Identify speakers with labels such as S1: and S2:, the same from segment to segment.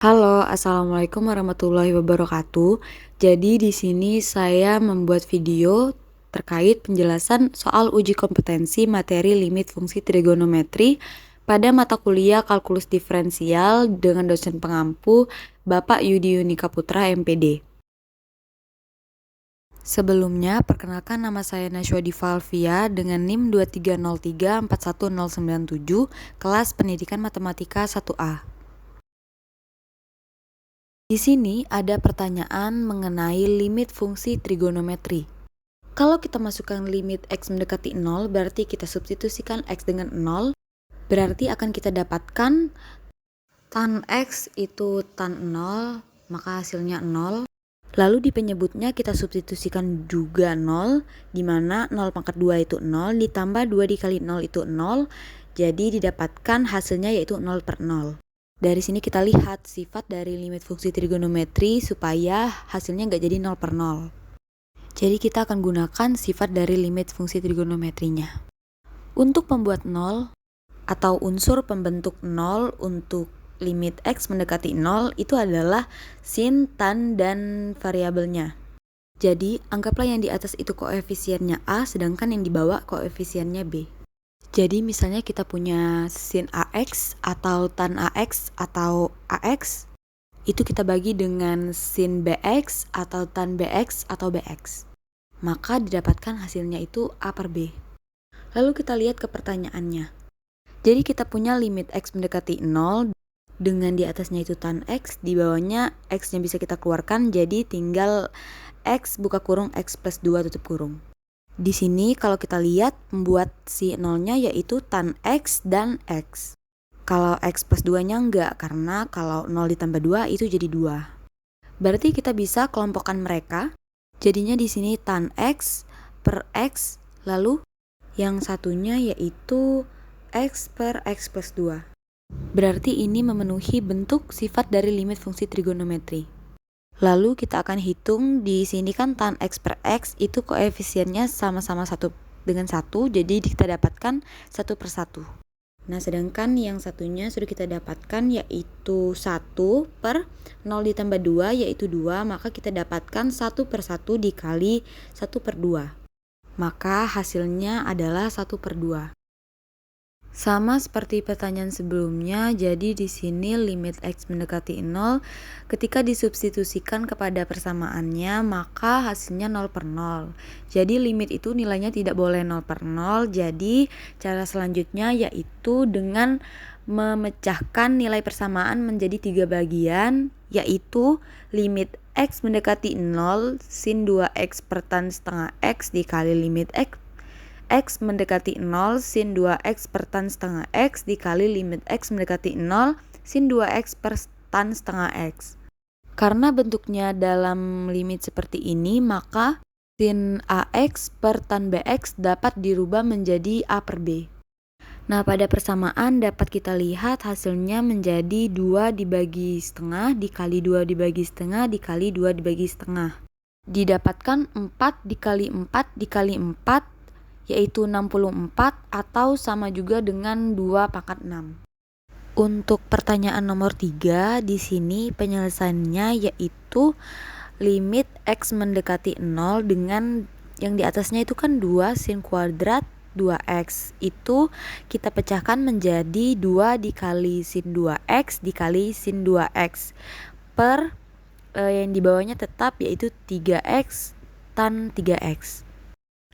S1: Halo, assalamualaikum warahmatullahi wabarakatuh. Jadi di sini saya membuat video terkait penjelasan soal uji kompetensi materi limit fungsi trigonometri pada mata kuliah kalkulus diferensial dengan dosen pengampu Bapak Yudi Yunika Putra MPD. Sebelumnya, perkenalkan nama saya Najwa Diva Alfia dengan NIM 230341097, kelas Pendidikan Matematika 1A. Di sini ada pertanyaan mengenai limit fungsi trigonometri. Kalau kita masukkan limit X mendekati 0, berarti kita substitusikan X dengan 0, berarti akan kita dapatkan tan X itu tan 0, maka hasilnya 0. Lalu di penyebutnya kita substitusikan juga 0, di mana 0 pangkat 2 itu 0, ditambah 2 dikali 0 itu 0, jadi didapatkan hasilnya yaitu 0 per 0. Dari sini kita lihat sifat dari limit fungsi trigonometri supaya hasilnya nggak jadi 0 per 0. Jadi kita akan gunakan sifat dari limit fungsi trigonometrinya. Untuk membuat 0 atau unsur pembentuk 0 untuk limit X mendekati 0 itu adalah sin, tan, dan variabelnya. Jadi anggaplah yang di atas itu koefisiennya A sedangkan yang di bawah koefisiennya B. Jadi misalnya kita punya sin AX atau tan AX atau AX, itu kita bagi dengan sin BX atau tan BX atau BX. Maka didapatkan hasilnya itu A per B. Lalu kita lihat ke pertanyaannya. Jadi kita punya limit X mendekati 0 dengan di atasnya itu tan X, di bawahnya X-nya bisa kita keluarkan, jadi tinggal X buka kurung X plus 2 tutup kurung. Di sini kalau kita lihat membuat si nolnya yaitu tan X dan X. Kalau X plus 2-nya enggak, karena kalau 0 ditambah 2 itu jadi 2. Berarti kita bisa kelompokkan mereka. Jadinya di sini tan X per X, lalu yang satunya yaitu X per X plus 2. Berarti ini memenuhi bentuk sifat dari limit fungsi trigonometri. Lalu kita akan hitung, di sini kan tan X per X itu koefisiennya sama-sama 1 dengan 1, jadi kita dapatkan 1 per 1. Nah sedangkan yang satunya sudah kita dapatkan yaitu 1 per 0 ditambah 2 yaitu 2, maka kita dapatkan 1 per 1 dikali 1 per 2. Maka hasilnya adalah 1 per 2. Sama seperti pertanyaan sebelumnya, jadi di sini limit X mendekati 0 ketika disubstitusikan kepada persamaannya maka hasilnya 0 per 0. Jadi limit itu nilainya tidak boleh 0 per 0. Jadi cara selanjutnya yaitu dengan memecahkan nilai persamaan menjadi 3 bagian, yaitu limit X mendekati 0 sin 2X per tan setengah X dikali limit X mendekati 0 sin 2X per tan setengah X dikali limit X mendekati 0 sin 2X per tan setengah X. Karena bentuknya dalam limit seperti ini, maka sin AX per tan BX dapat dirubah menjadi A per B. Nah, pada persamaan dapat kita lihat hasilnya menjadi 2 dibagi setengah dikali 2 dibagi setengah dikali 2 dibagi setengah. Didapatkan 4 dikali 4 dikali 4 yaitu 64 atau sama juga dengan 2 pangkat 6. Untuk pertanyaan nomor 3, di sini penyelesaiannya yaitu limit X mendekati 0 dengan yang di atasnya itu kan 2 sin kuadrat 2X. Itu kita pecahkan menjadi 2 dikali sin 2X dikali sin 2X per yang di bawahnya tetap yaitu 3X tan 3X.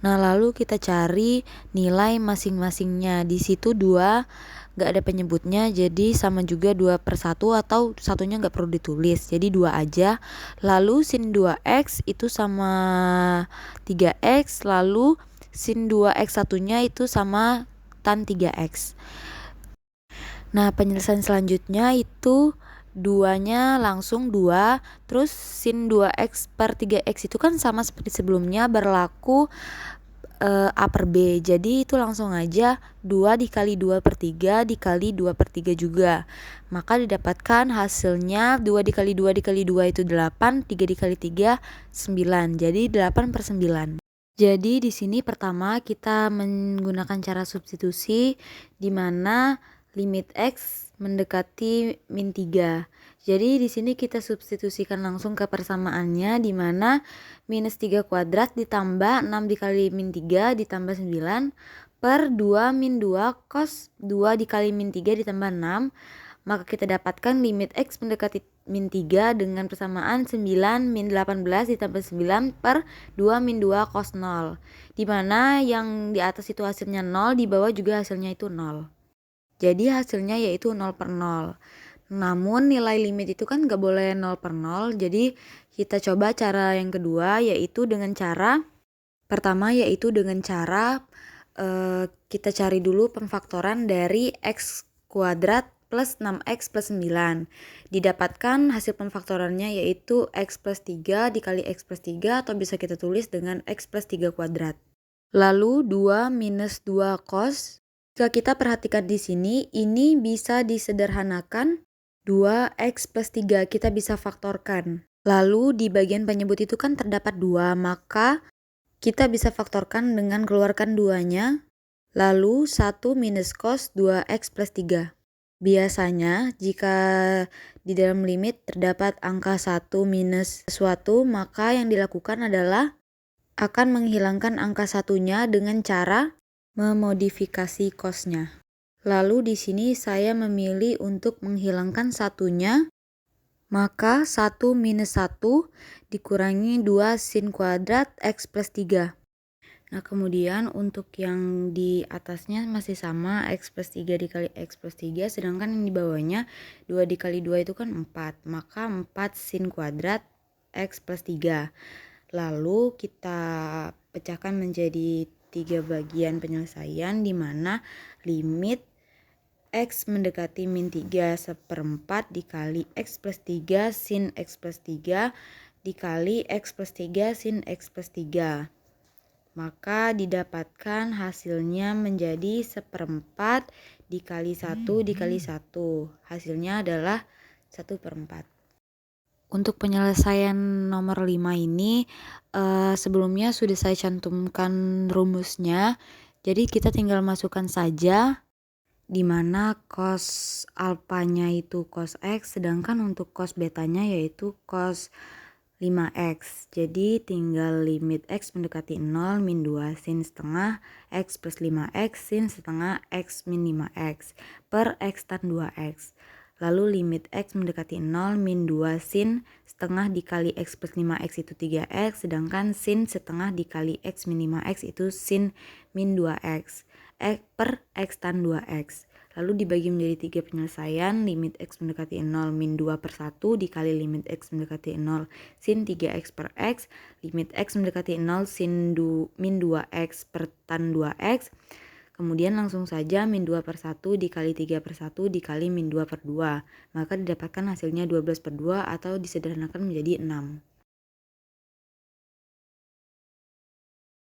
S1: Nah lalu kita cari nilai masing-masingnya. Di situ 2 gak ada penyebutnya, jadi sama juga 2 per 1 atau satunya gak perlu ditulis, jadi 2 aja. Lalu sin 2X itu sama 3X, lalu sin 2X satunya itu sama tan 3X. Nah penyelesaian selanjutnya itu 2-nya langsung 2, terus sin 2X per 3X itu kan sama seperti sebelumnya berlaku A per B, jadi itu langsung aja 2 dikali 2 per 3 dikali 2 per 3 juga, maka didapatkan hasilnya 2 dikali 2 dikali 2 itu 8, 3 dikali 3 9, jadi 8 per 9. Jadi di sini pertama kita menggunakan cara substitusi di mana limit X mendekati min 3. Jadi di sini kita substitusikan langsung ke persamaannya, di mana minus 3 kuadrat ditambah 6 dikali min 3 ditambah 9 per 2 min 2 cos 2 dikali min 3 ditambah 6. Maka kita dapatkan limit X mendekati min 3 dengan persamaan 9 min 18 ditambah 9 per 2 min 2 cos 0. Dimana yang di atas itu hasilnya 0, di bawah juga hasilnya itu 0. Jadi hasilnya yaitu 0 per 0. Namun nilai limit itu kan gak boleh 0 per 0. Jadi kita coba cara yang kedua, yaitu dengan cara pertama, yaitu dengan cara kita cari dulu pemfaktoran dari X kuadrat plus 6X plus 9. Didapatkan hasil pemfaktorannya yaitu X plus 3 dikali X plus 3, atau bisa kita tulis dengan X plus 3 kuadrat. Lalu 2 minus 2 cos. Jika kita perhatikan di sini, ini bisa disederhanakan. 2X plus 3 kita bisa faktorkan. Lalu di bagian penyebut itu kan terdapat 2, maka kita bisa faktorkan dengan keluarkan 2-nya. Lalu 1 minus cos 2X plus 3. Biasanya jika di dalam limit terdapat angka 1 minus sesuatu, maka yang dilakukan adalah akan menghilangkan angka satunya dengan cara memodifikasi cosnya. Lalu di sini saya memilih untuk menghilangkan satunya, maka 1 minus 1 dikurangi 2 sin kuadrat X plus 3. Nah kemudian untuk yang di atasnya masih sama, X plus 3 dikali X plus 3, sedangkan yang di bawahnya 2 dikali 2 itu kan 4, maka 4 sin kuadrat X plus 3. Lalu kita pecahkan menjadi 3 bagian penyelesaian, di mana limit X mendekati min 3 seperempat dikali X plus 3 sin X plus 3 dikali X plus 3 sin X plus 3. Maka didapatkan hasilnya menjadi seperempat dikali 1 dikali 1. Hasilnya adalah 1/4. Untuk penyelesaian nomor 5 ini sebelumnya sudah saya cantumkan rumusnya. Jadi kita tinggal masukkan saja, di mana cos alfanya itu cos X, sedangkan untuk cos betanya yaitu cos 5X. Jadi tinggal limit X mendekati 0 min 2 sin setengah X plus 5X sin setengah X min 5X per X tan 2X. Lalu limit X mendekati 0 min 2 sin setengah dikali X plus 5X itu 3X, sedangkan sin setengah dikali X min 5X itu sin min 2X per X tan 2X. Lalu dibagi menjadi 3 penyelesaian, limit X mendekati 0 min 2 per 1 dikali limit X mendekati 0 sin 3X per X, limit X mendekati 0 sin min 2X per tan 2X. Kemudian langsung saja min 2 per 1 dikali 3 per 1 dikali min 2 per 2. Maka didapatkan hasilnya 12/2 atau disederhanakan menjadi 6.